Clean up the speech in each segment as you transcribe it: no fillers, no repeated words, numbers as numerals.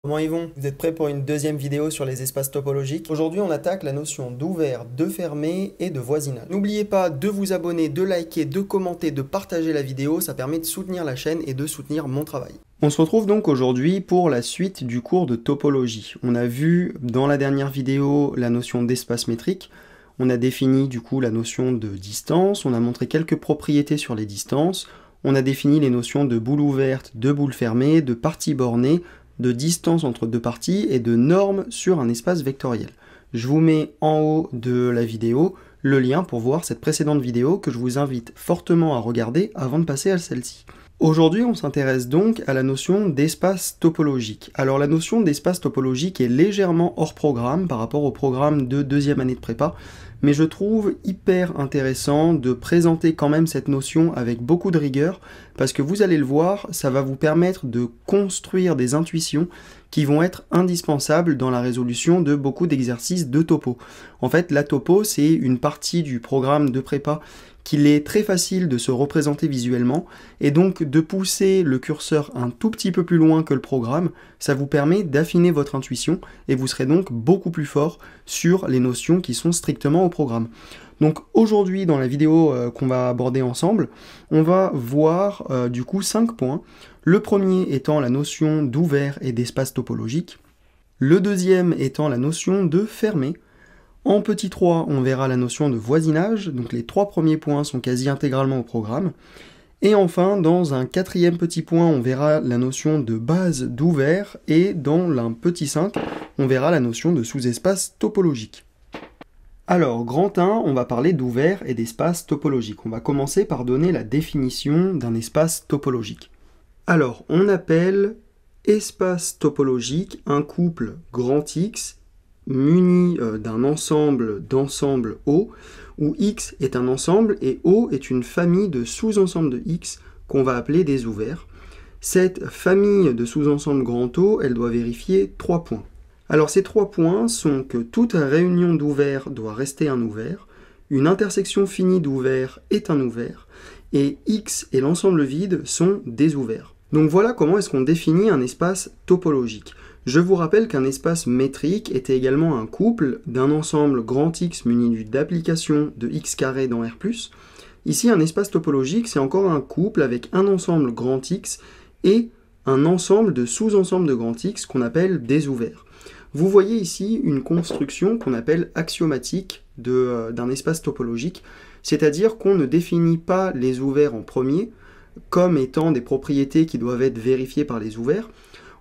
Comment ils vont? Vous êtes prêts pour une deuxième vidéo sur les espaces topologiques? Aujourd'hui, on attaque la notion d'ouvert, de fermé et de voisinage. N'oubliez pas de vous abonner, de liker, de commenter, de partager la vidéo, ça permet de soutenir la chaîne et de soutenir mon travail. On se retrouve donc aujourd'hui pour la suite du cours de topologie. On a vu dans la dernière vidéo la notion d'espace métrique, on a défini du coup la notion de distance, on a montré quelques propriétés sur les distances, on a défini les notions de boule ouverte, de boule fermée, de partie bornée, de distance entre deux parties et de normes sur un espace vectoriel. Je vous mets en haut de la vidéo le lien pour voir cette précédente vidéo que je vous invite fortement à regarder avant de passer à celle-ci. Aujourd'hui, on s'intéresse donc à la notion d'espace topologique. Alors la notion d'espace topologique est légèrement hors programme par rapport au programme de deuxième année de prépa, mais je trouve hyper intéressant de présenter quand même cette notion avec beaucoup de rigueur, parce que vous allez le voir, ça va vous permettre de construire des intuitions qui vont être indispensables dans la résolution de beaucoup d'exercices de topo. En fait, la topo, c'est une partie du programme de prépa qu'il est très facile de se représenter visuellement, et donc de pousser le curseur un tout petit peu plus loin que le programme, ça vous permet d'affiner votre intuition, et vous serez donc beaucoup plus fort sur les notions qui sont strictement au programme. Donc aujourd'hui, dans la vidéo qu'on va aborder ensemble, on va voir du coup 5 points. Le premier étant la notion d'ouvert et d'espace topologique, le deuxième étant la notion de fermé. En petit 3, on verra la notion de voisinage, donc les 3 premiers points sont quasi intégralement au programme. Et enfin, dans un quatrième petit point, on verra la notion de base d'ouvert, et dans un petit 5, on verra la notion de sous-espace topologique. Alors, grand 1, on va parler d'ouvert et d'espace topologique. On va commencer par donner la définition d'un espace topologique. Alors, on appelle espace topologique un couple grand X muni d'un ensemble d'ensembles O, où X est un ensemble et O est une famille de sous-ensembles de X qu'on va appeler des ouverts. Cette famille de sous-ensembles grand O, elle doit vérifier 3 points. Alors ces 3 points sont que toute réunion d'ouverts doit rester un ouvert, une intersection finie d'ouverts est un ouvert, et X et l'ensemble vide sont des ouverts. Donc voilà comment est-ce qu'on définit un espace topologique. Je vous rappelle qu'un espace métrique était également un couple d'un ensemble grand X muni d'application de x carré dans R+. Ici, un espace topologique, c'est encore un couple avec un ensemble grand X et un ensemble de sous-ensembles de grand X qu'on appelle des ouverts. Vous voyez ici une construction qu'on appelle axiomatique d'un espace topologique, c'est-à-dire qu'on ne définit pas les ouverts en premier comme étant des propriétés qui doivent être vérifiées par les ouverts.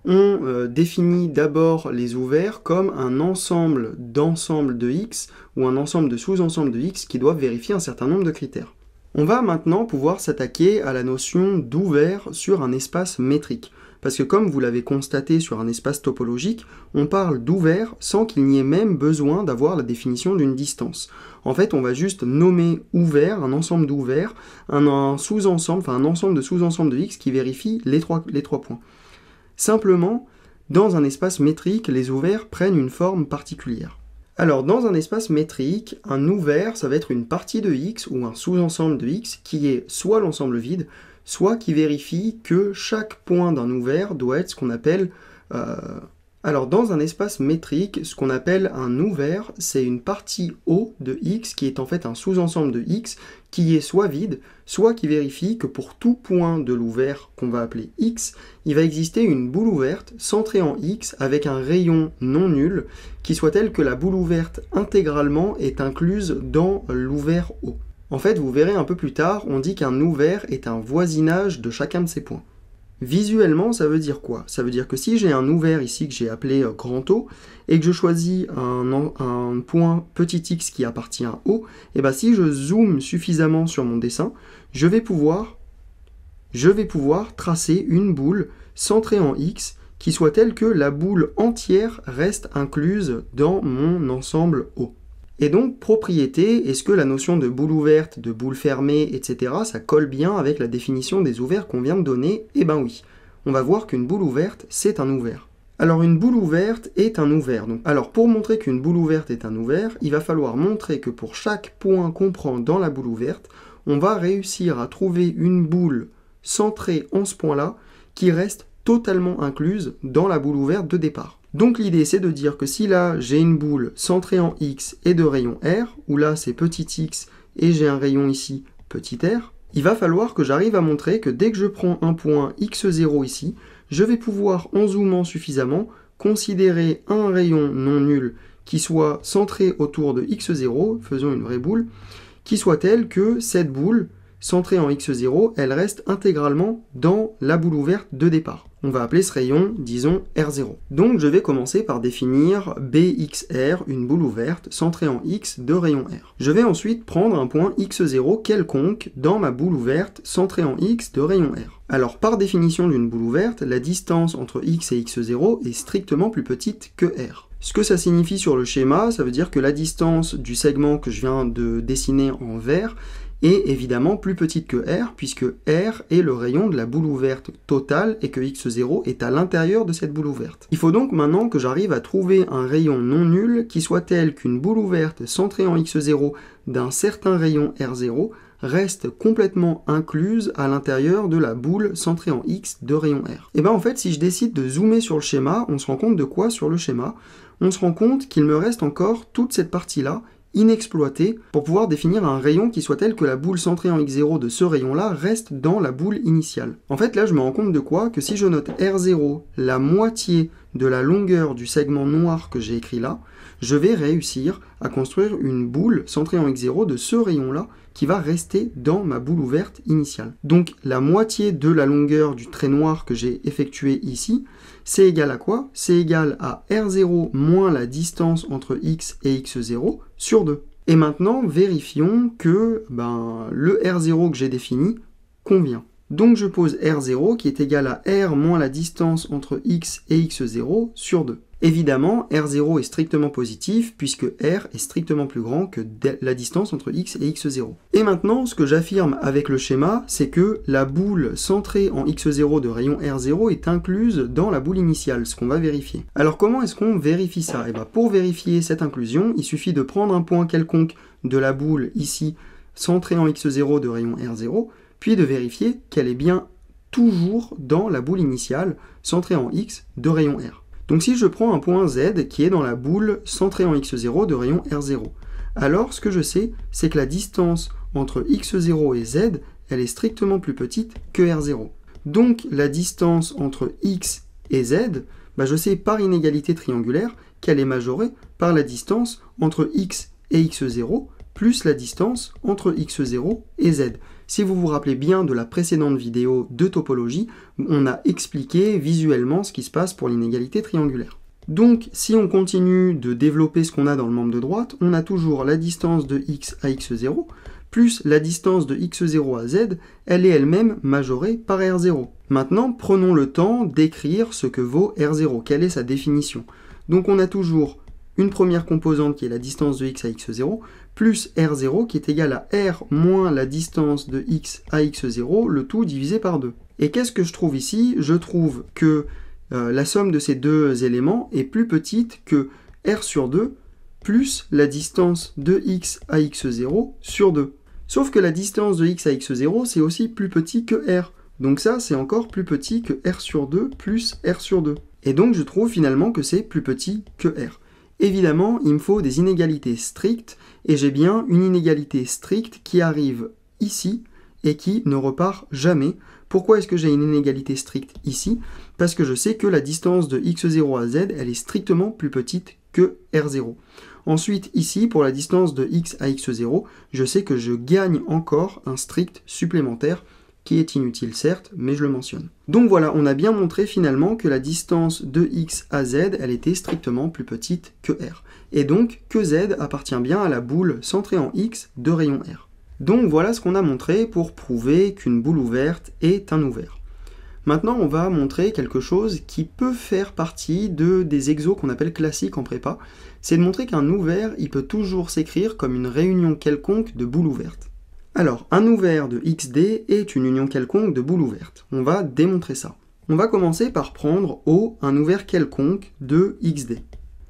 On définit d'abord les ouverts comme un ensemble d'ensembles de X ou un ensemble de sous-ensembles de X qui doivent vérifier un certain nombre de critères. On va maintenant pouvoir s'attaquer à la notion d'ouvert sur un espace métrique. Parce que comme vous l'avez constaté sur un espace topologique, on parle d'ouvert sans qu'il n'y ait même besoin d'avoir la définition d'une distance. En fait, on va juste nommer ouvert, un ensemble d'ouverts, un sous-ensemble, enfin un ensemble de sous-ensembles de X qui vérifie les trois points. Simplement, dans un espace métrique, les ouverts prennent une forme particulière. Alors, dans un espace métrique, un ouvert, ça va être une partie de X ou un sous-ensemble de X qui est soit l'ensemble vide, soit qui vérifie que chaque point d'un ouvert doit être ce qu'on appelle... Alors, dans un espace métrique, ce qu'on appelle un ouvert, c'est une partie O de X qui est en fait un sous-ensemble de X qui est soit vide, soit qui vérifie que pour tout point de l'ouvert qu'on va appeler X, il va exister une boule ouverte centrée en X avec un rayon non nul qui soit tel que la boule ouverte intégralement est incluse dans l'ouvert O. En fait, vous verrez un peu plus tard, on dit qu'un ouvert est un voisinage de chacun de ces points. Visuellement, ça veut dire quoi? Ça veut dire que si j'ai un ouvert ici que j'ai appelé grand O, et que je choisis un point petit x qui appartient à O, et bien si je zoome suffisamment sur mon dessin, je vais pouvoir tracer une boule centrée en X qui soit telle que la boule entière reste incluse dans mon ensemble O. Et donc, propriété, est-ce que la notion de boule ouverte, de boule fermée, etc., ça colle bien avec la définition des ouverts qu'on vient de donner? Eh ben oui. On va voir qu'une boule ouverte, c'est un ouvert. Alors, une boule ouverte est un ouvert. Donc, alors, pour montrer qu'une boule ouverte est un ouvert, il va falloir montrer que pour chaque point qu'on prend dans la boule ouverte, on va réussir à trouver une boule centrée en ce point-là qui reste totalement incluse dans la boule ouverte de départ. Donc l'idée c'est de dire que si là j'ai une boule centrée en X et de rayon R, où là c'est petit x et j'ai un rayon ici petit r, il va falloir que j'arrive à montrer que dès que je prends un point x0 ici, je vais pouvoir, en zoomant suffisamment, considérer un rayon non nul qui soit centré autour de x0, faisons une vraie boule, qui soit telle que cette boule, centrée en x0, elle reste intégralement dans la boule ouverte de départ. On va appeler ce rayon, disons, R0. Donc je vais commencer par définir BXR, une boule ouverte centrée en X de rayon R. Je vais ensuite prendre un point x0 quelconque dans ma boule ouverte centrée en X de rayon R. Alors par définition d'une boule ouverte, la distance entre X et x0 est strictement plus petite que R. Ce que ça signifie sur le schéma, ça veut dire que la distance du segment que je viens de dessiner en vert est évidemment plus petite que R, puisque R est le rayon de la boule ouverte totale et que x0 est à l'intérieur de cette boule ouverte. Il faut donc maintenant que j'arrive à trouver un rayon non nul qui soit tel qu'une boule ouverte centrée en x0 d'un certain rayon R0 reste complètement incluse à l'intérieur de la boule centrée en X de rayon R. Et bien en fait, si je décide de zoomer sur le schéma, on se rend compte de quoi sur le schéma? On se rend compte qu'il me reste encore toute cette partie-là inexploitée pour pouvoir définir un rayon qui soit tel que la boule centrée en x0 de ce rayon-là reste dans la boule initiale. En fait, là, je me rends compte de quoi? Que si je note R0, la moitié de la longueur du segment noir que j'ai écrit là, je vais réussir à construire une boule centrée en x0 de ce rayon-là qui va rester dans ma boule ouverte initiale. Donc la moitié de la longueur du trait noir que j'ai effectué ici, c'est égal à quoi? C'est égal à R0 moins la distance entre X et X0 sur 2. Et maintenant, vérifions que le R0 que j'ai défini convient. Donc je pose R0 qui est égal à R moins la distance entre X et X0 sur 2. Évidemment, R0 est strictement positif puisque R est strictement plus grand que la distance entre X et X0. Et maintenant, ce que j'affirme avec le schéma, c'est que la boule centrée en X0 de rayon R0 est incluse dans la boule initiale, ce qu'on va vérifier. Alors comment est-ce qu'on vérifie ça? Et pour vérifier cette inclusion, il suffit de prendre un point quelconque de la boule ici, centrée en X0 de rayon R0, puis de vérifier qu'elle est bien toujours dans la boule initiale, centrée en X de rayon R. Donc si je prends un point Z qui est dans la boule centrée en x0 de rayon R0, alors ce que je sais, c'est que la distance entre x0 et Z, elle est strictement plus petite que R0. Donc la distance entre X et Z, je sais par inégalité triangulaire qu'elle est majorée par la distance entre X et x0 plus la distance entre x0 et Z. Si vous vous rappelez bien de la précédente vidéo de topologie, on a expliqué visuellement ce qui se passe pour l'inégalité triangulaire. Donc, si on continue de développer ce qu'on a dans le membre de droite, on a toujours la distance de x à x0, plus la distance de x0 à z, elle est elle-même majorée par R0. Maintenant, prenons le temps d'écrire ce que vaut R0, quelle est sa définition. Donc on a toujours une première composante qui est la distance de x à x0, plus R0 qui est égal à R moins la distance de x à x0, le tout divisé par 2. Et qu'est-ce que je trouve ici? Je trouve que la somme de ces deux éléments est plus petite que R sur 2 plus la distance de x à x0 sur 2. Sauf que la distance de x à x0, c'est aussi plus petit que R. Donc ça, c'est encore plus petit que R sur 2 plus R sur 2. Et donc je trouve finalement que c'est plus petit que R. Évidemment, il me faut des inégalités strictes, et j'ai bien une inégalité stricte qui arrive ici, et qui ne repart jamais. Pourquoi est-ce que j'ai une inégalité stricte ici? Parce que je sais que la distance de x0 à z, elle est strictement plus petite que R0. Ensuite, ici, pour la distance de x à x0, je sais que je gagne encore un strict supplémentaire, qui est inutile certes, mais je le mentionne. Donc voilà, on a bien montré finalement que la distance de x à z, elle était strictement plus petite que r. Et donc que z appartient bien à la boule centrée en x de rayon r. Donc voilà ce qu'on a montré pour prouver qu'une boule ouverte est un ouvert. Maintenant, on va montrer quelque chose qui peut faire partie des exos qu'on appelle classiques en prépa. C'est de montrer qu'un ouvert, il peut toujours s'écrire comme une réunion quelconque de boules ouvertes. Alors, un ouvert de XD est une union quelconque de boules ouvertes. On va démontrer ça. On va commencer par prendre O, un ouvert quelconque de XD.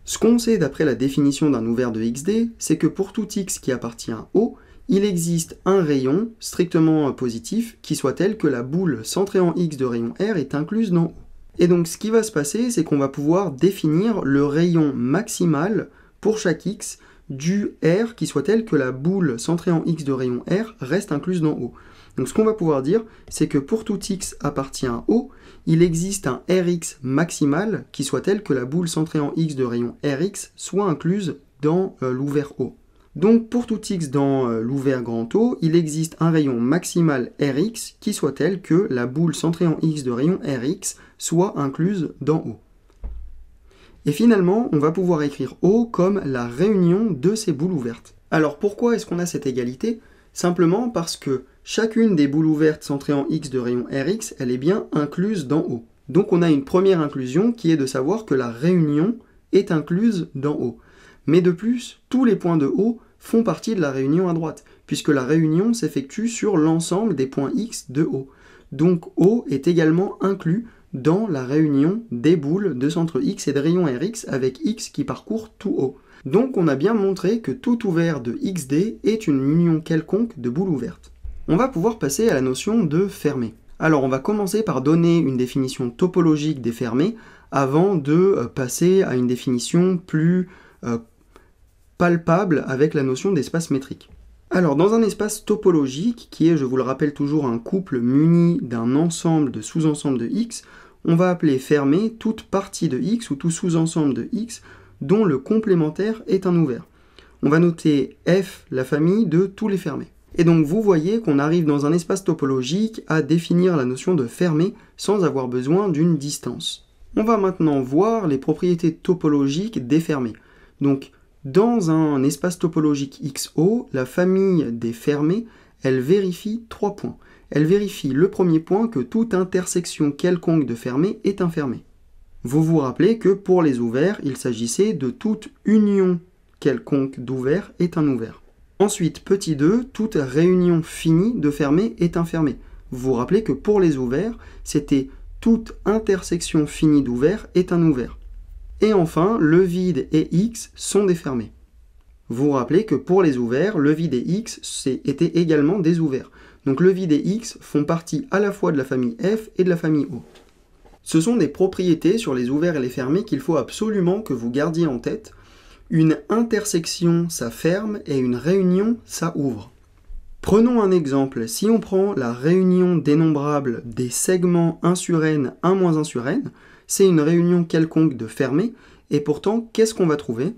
Ce qu'on sait d'après la définition d'un ouvert de XD, c'est que pour tout X qui appartient à O, il existe un rayon strictement positif qui soit tel que la boule centrée en X de rayon R est incluse dans O. Et donc ce qui va se passer, c'est qu'on va pouvoir définir le rayon maximal pour chaque x du R qui soit tel que la boule centrée en x de rayon R reste incluse dans O. Donc ce qu'on va pouvoir dire, c'est que pour tout x appartient à O, il existe un Rx maximal qui soit tel que la boule centrée en x de rayon Rx soit incluse dans l'ouvert O. Donc pour tout x dans l'ouvert grand O, il existe un rayon maximal Rx qui soit tel que la boule centrée en x de rayon Rx soit incluse dans O. Et finalement, on va pouvoir écrire O comme la réunion de ces boules ouvertes. Alors pourquoi est-ce qu'on a cette égalité? Simplement parce que chacune des boules ouvertes centrées en x de rayon Rx, elle est bien incluse dans O. Donc on a une première inclusion qui est de savoir que la réunion est incluse dans O. Mais de plus, tous les points de O font partie de la réunion à droite, puisque la réunion s'effectue sur l'ensemble des points x de O. Donc O est également inclus dans la réunion des boules de centre x et de rayon Rx avec x qui parcourt tout O. Donc on a bien montré que tout ouvert de xd est une union quelconque de boules ouvertes. On va pouvoir passer à la notion de fermé. Alors on va commencer par donner une définition topologique des fermés avant de passer à une définition plus palpable avec la notion d'espace métrique. Alors dans un espace topologique, qui est, je vous le rappelle toujours, un couple muni d'un ensemble de sous-ensembles de x, on va appeler fermé toute partie de x ou tout sous-ensemble de x dont le complémentaire est un ouvert. On va noter F, la famille de tous les fermés. Et donc vous voyez qu'on arrive dans un espace topologique à définir la notion de fermé sans avoir besoin d'une distance. On va maintenant voir les propriétés topologiques des fermés. Donc dans un espace topologique XO, la famille des fermés, elle vérifie 3 points. Elle vérifie le premier point que toute intersection quelconque de fermés est un fermé. Vous vous rappelez que pour les ouverts, il s'agissait de toute union quelconque d'ouverts est un ouvert. Ensuite, petit 2, toute réunion finie de fermés est un fermé. Vous vous rappelez que pour les ouverts, c'était toute intersection finie d'ouverts est un ouvert. Et enfin, le vide et x sont des fermés. Vous vous rappelez que pour les ouverts, le vide et x étaient également des ouverts. Donc le vide et x font partie à la fois de la famille F et de la famille O. Ce sont des propriétés sur les ouverts et les fermés qu'il faut absolument que vous gardiez en tête. Une intersection, ça ferme, et une réunion, ça ouvre. Prenons un exemple. Si on prend la réunion dénombrable des segments 1 sur n, 1 moins 1 sur n, c'est une réunion quelconque de fermés, et pourtant, qu'est-ce qu'on va trouver?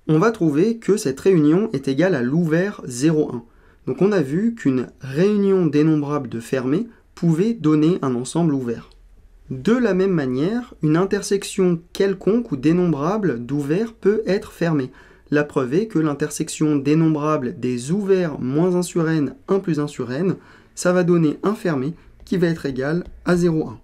On va trouver que cette réunion est égale à l'ouvert 0,1. Donc on a vu qu'une réunion dénombrable de fermés pouvait donner un ensemble ouvert. De la même manière, une intersection quelconque ou dénombrable d'ouverts peut être fermée. La preuve est que l'intersection dénombrable des ouverts moins 1 sur n, 1 plus 1 sur n, ça va donner un fermé qui va être égal à 0,1.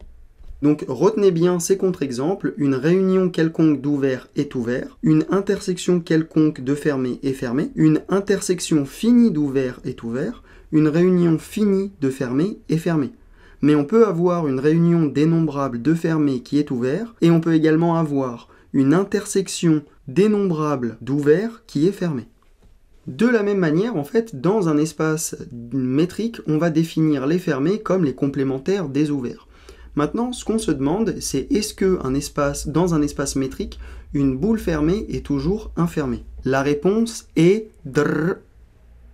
Donc retenez bien ces contre-exemples, une réunion quelconque d'ouverts est ouvert, une intersection quelconque de fermés est fermé, une intersection finie d'ouverts est ouvert, une réunion finie de fermés est fermée. Mais on peut avoir une réunion dénombrable de fermés qui est ouvert, et on peut également avoir une intersection dénombrable d'ouverts qui est fermée. De la même manière, en fait, dans un espace métrique, on va définir les fermés comme les complémentaires des ouverts. Maintenant, ce qu'on se demande, c'est est-ce que dans un espace métrique, une boule fermée est toujours infermée? La réponse est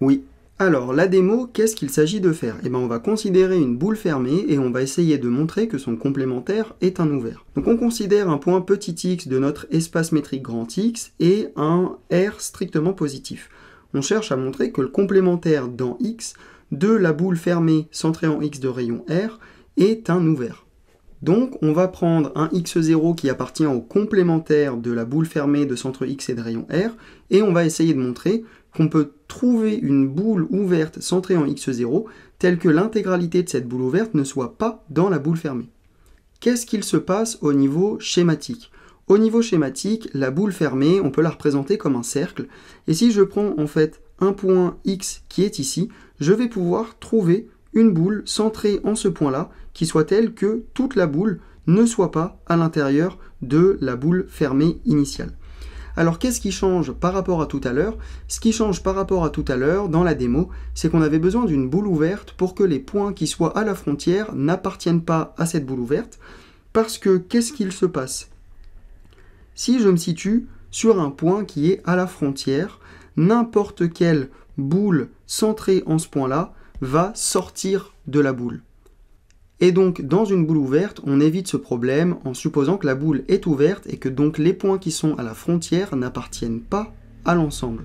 oui. Alors, la démo, qu'est-ce qu'il s'agit de faire? On va considérer une boule fermée et on va essayer de montrer que son complémentaire est un ouvert. Donc on considère un point petit x de notre espace métrique grand X et un R strictement positif. On cherche à montrer que le complémentaire dans X de la boule fermée centrée en X de rayon R est un ouvert. Donc on va prendre un x0 qui appartient au complémentaire de la boule fermée de centre X et de rayon R, et on va essayer de montrer qu'on peut trouver une boule ouverte centrée en x0 telle que l'intégralité de cette boule ouverte ne soit pas dans la boule fermée. Qu'est-ce qu'il se passe au niveau schématique? Au niveau schématique, la boule fermée, on peut la représenter comme un cercle, et si je prends en fait un point X qui est ici, je vais pouvoir trouver une boule centrée en ce point-là, qui soit telle que toute la boule ne soit pas à l'intérieur de la boule fermée initiale. Alors qu'est-ce qui change par rapport à tout à l'heure? Ce qui change par rapport à tout à l'heure dans la démo, c'est qu'on avait besoin d'une boule ouverte pour que les points qui soient à la frontière n'appartiennent pas à cette boule ouverte, Parce que, qu'est-ce qu'il se passe? Si je me situe sur un point qui est à la frontière, n'importe quelle boule centrée en ce point-là va sortir de la boule. Et donc, dans une boule ouverte, on évite ce problème en supposant que la boule est ouverte et que donc les points qui sont à la frontière n'appartiennent pas à l'ensemble.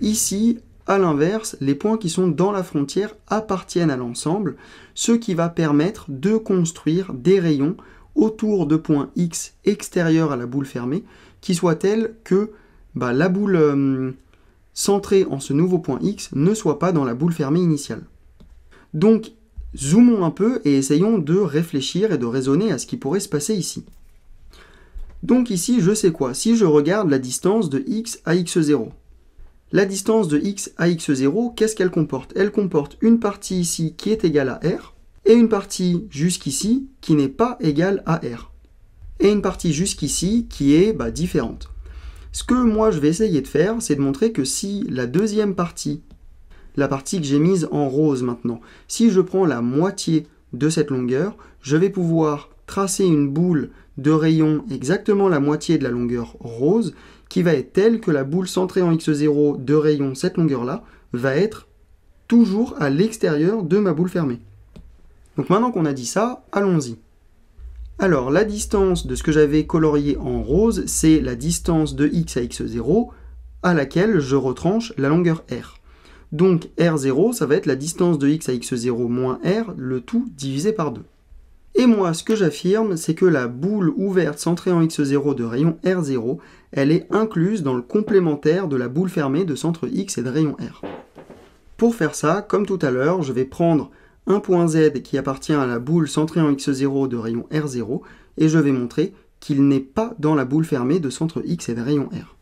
Ici, à l'inverse, les points qui sont dans la frontière appartiennent à l'ensemble, ce qui va permettre de construire des rayons autour de points X extérieurs à la boule fermée, qui soient tels que la boule centrée en ce nouveau point X ne soit pas dans la boule fermée initiale. Donc, zoomons un peu et essayons de réfléchir et de raisonner à ce qui pourrait se passer ici. Donc ici, je sais quoi? Si je regarde la distance de x à x0. La distance de x à x0, qu'est-ce qu'elle comporte? Elle comporte une partie ici qui est égale à r, et une partie jusqu'ici qui n'est pas égale à r. Et une partie jusqu'ici qui est différente. Ce que moi je vais essayer de faire, c'est de montrer que si la deuxième partie, la partie que j'ai mise en rose maintenant, si je prends la moitié de cette longueur, je vais pouvoir tracer une boule de rayon exactement la moitié de la longueur rose, qui va être telle que la boule centrée en x0 de rayon, cette longueur-là, va être toujours à l'extérieur de ma boule fermée. Donc maintenant qu'on a dit ça, allons-y. Alors la distance de ce que j'avais colorié en rose, c'est la distance de x à x0 à laquelle je retranche la longueur r. Donc R0, ça va être la distance de x à x0 moins r, le tout divisé par 2. Et moi, ce que j'affirme, c'est que la boule ouverte centrée en x0 de rayon R0, elle est incluse dans le complémentaire de la boule fermée de centre x et de rayon R. Pour faire ça, comme tout à l'heure, je vais prendre un point Z qui appartient à la boule centrée en x0 de rayon R0, et je vais montrer qu'il n'est pas dans la boule fermée de centre x et de rayon R.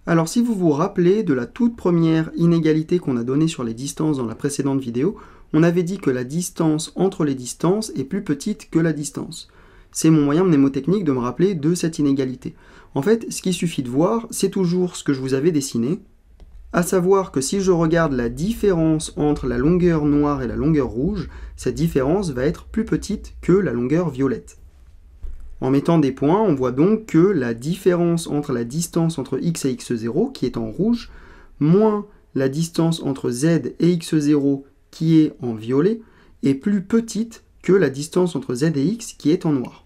Alors si vous vous rappelez de la toute première inégalité qu'on a donnée sur les distances dans la précédente vidéo, on avait dit que la distance entre les distances est plus petite que la distance. C'est mon moyen mnémotechnique de me rappeler de cette inégalité. En fait, ce qu'il suffit de voir, c'est toujours ce que je vous avais dessiné, à savoir que si je regarde la différence entre la longueur noire et la longueur rouge, cette différence va être plus petite que la longueur violette. En mettant des points, on voit donc que la différence entre la distance entre x et x0, qui est en rouge, moins la distance entre z et x0, qui est en violet, est plus petite que la distance entre z et x, qui est en noir.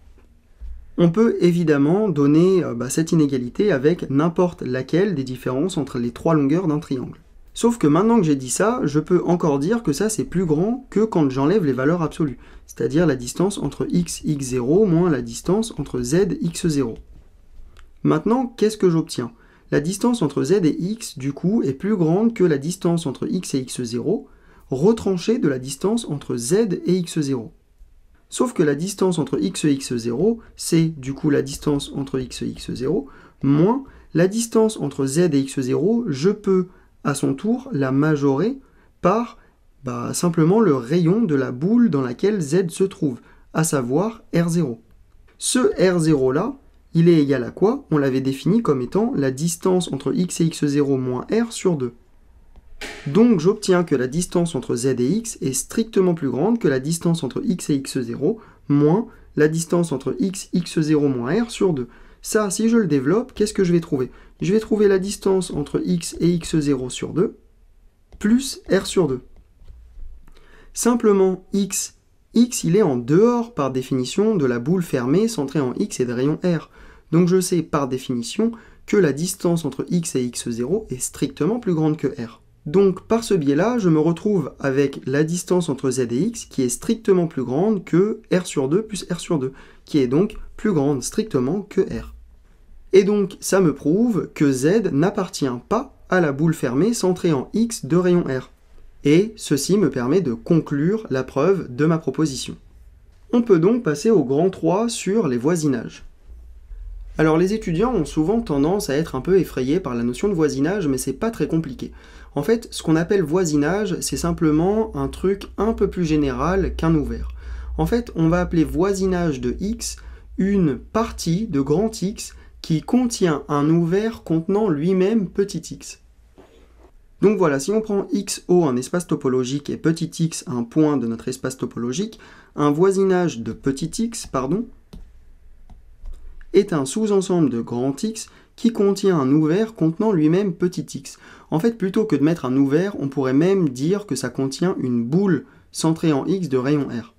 On peut évidemment donner cette inégalité avec n'importe laquelle des différences entre les trois longueurs d'un triangle. Sauf que maintenant que j'ai dit ça, je peux encore dire que ça c'est plus grand que quand j'enlève les valeurs absolues, c'est-à-dire la distance entre x, x0 moins la distance entre z, x0. Maintenant, qu'est-ce que j'obtiens? La distance entre z et x, du coup, est plus grande que la distance entre x et x0, retranchée de la distance entre z et x0. Sauf que la distance entre x et x0, c'est du coup la distance entre x et x0, moins la distance entre z et x0, je peux à son tour la majorer par simplement le rayon de la boule dans laquelle z se trouve, à savoir R0. Ce R0 là, il est égal à quoi? On l'avait défini comme étant la distance entre x et x0 moins R sur 2. Donc j'obtiens que la distance entre z et x est strictement plus grande que la distance entre x et x0 moins la distance entre x, x0 moins r sur 2. Ça, si je le développe, qu'est-ce que je vais trouver? Je vais trouver la distance entre x et x0 sur 2 plus r sur 2. Simplement x il est en dehors par définition de la boule fermée centrée en x et de rayon r. Donc je sais par définition que la distance entre x et x0 est strictement plus grande que r. Donc par ce biais-là, je me retrouve avec la distance entre z et x qui est strictement plus grande que r sur 2 plus r sur 2, qui est donc plus grande strictement que r. Et donc ça me prouve que z n'appartient pas à la boule fermée centrée en x de rayon r. Et ceci me permet de conclure la preuve de ma proposition. On peut donc passer au grand 3 sur les voisinages. Alors les étudiants ont souvent tendance à être un peu effrayés par la notion de voisinage, mais c'est pas très compliqué. En fait, ce qu'on appelle voisinage, c'est simplement un truc un peu plus général qu'un ouvert. En fait, on va appeler voisinage de x une partie de grand X qui contient un ouvert contenant lui-même petit x. Donc voilà, si on prend XO, un espace topologique, et petit x, un point de notre espace topologique, un voisinage de petit x, est un sous-ensemble de grand X qui contient un ouvert contenant lui-même petit x. En fait, plutôt que de mettre un ouvert, on pourrait même dire que ça contient une boule centrée en x de rayon R.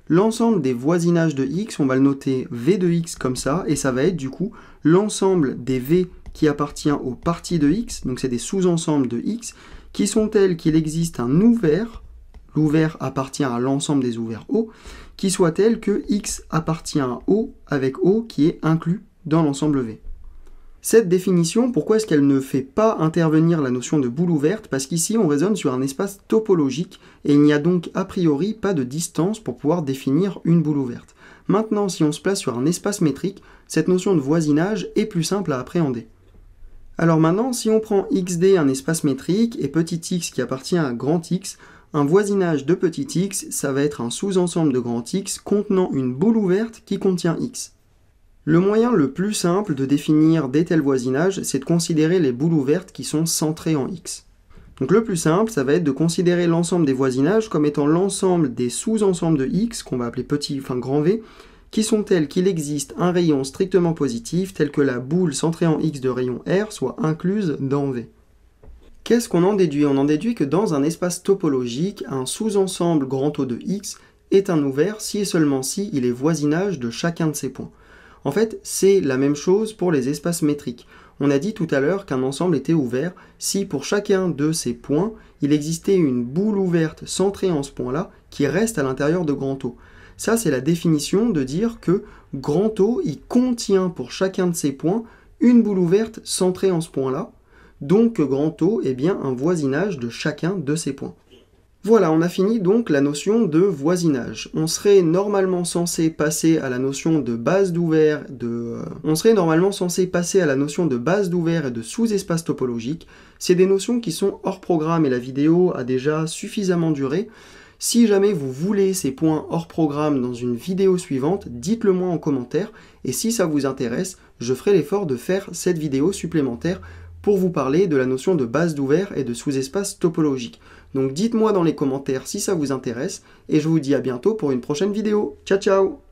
L'ensemble des voisinages de x, on va le noter V de x comme ça, et ça va être du coup l'ensemble des V qui appartient aux parties de x, donc c'est des sous-ensembles de x, qui sont tels qu'il existe un ouvert, l'ouvert appartient à l'ensemble des ouverts O, qui soit tel que x appartient à O avec O qui est inclus dans l'ensemble V. Cette définition, pourquoi est-ce qu'elle ne fait pas intervenir la notion de boule ouverte? Parce qu'ici on raisonne sur un espace topologique et il n'y a donc a priori pas de distance pour pouvoir définir une boule ouverte. Maintenant, si on se place sur un espace métrique, cette notion de voisinage est plus simple à appréhender. Alors maintenant, si on prend xd, un espace métrique, et petit x qui appartient à grand X, un voisinage de petit x, ça va être un sous-ensemble de grand X contenant une boule ouverte qui contient x. Le moyen le plus simple de définir des tels voisinages, c'est de considérer les boules ouvertes qui sont centrées en x. Donc le plus simple, ça va être de considérer l'ensemble des voisinages comme étant l'ensemble des sous-ensembles de x, qu'on va appeler grand V, qui sont tels qu'il existe un rayon strictement positif, tel que la boule centrée en x de rayon R soit incluse dans V. Qu'est-ce qu'on en déduit? On en déduit que dans un espace topologique, un sous-ensemble grand O de x est un ouvert si et seulement si il est voisinage de chacun de ces points. En fait, c'est la même chose pour les espaces métriques. On a dit tout à l'heure qu'un ensemble était ouvert si pour chacun de ces points, il existait une boule ouverte centrée en ce point-là qui reste à l'intérieur de grand O. Ça, c'est la définition de dire que grand O, il contient pour chacun de ces points une boule ouverte centrée en ce point-là, donc que grand O est bien un voisinage de chacun de ces points. Voilà, on a fini donc la notion de voisinage. On serait normalement censé passer à la notion de base d'ouvert, et de sous-espace topologique. C'est des notions qui sont hors programme et la vidéo a déjà suffisamment duré. Si jamais vous voulez ces points hors programme dans une vidéo suivante, dites-le moi en commentaire, et si ça vous intéresse, je ferai l'effort de faire cette vidéo supplémentaire pour vous parler de la notion de base d'ouvert et de sous-espace topologique. Donc dites-moi dans les commentaires si ça vous intéresse, et je vous dis à bientôt pour une prochaine vidéo. Ciao ciao!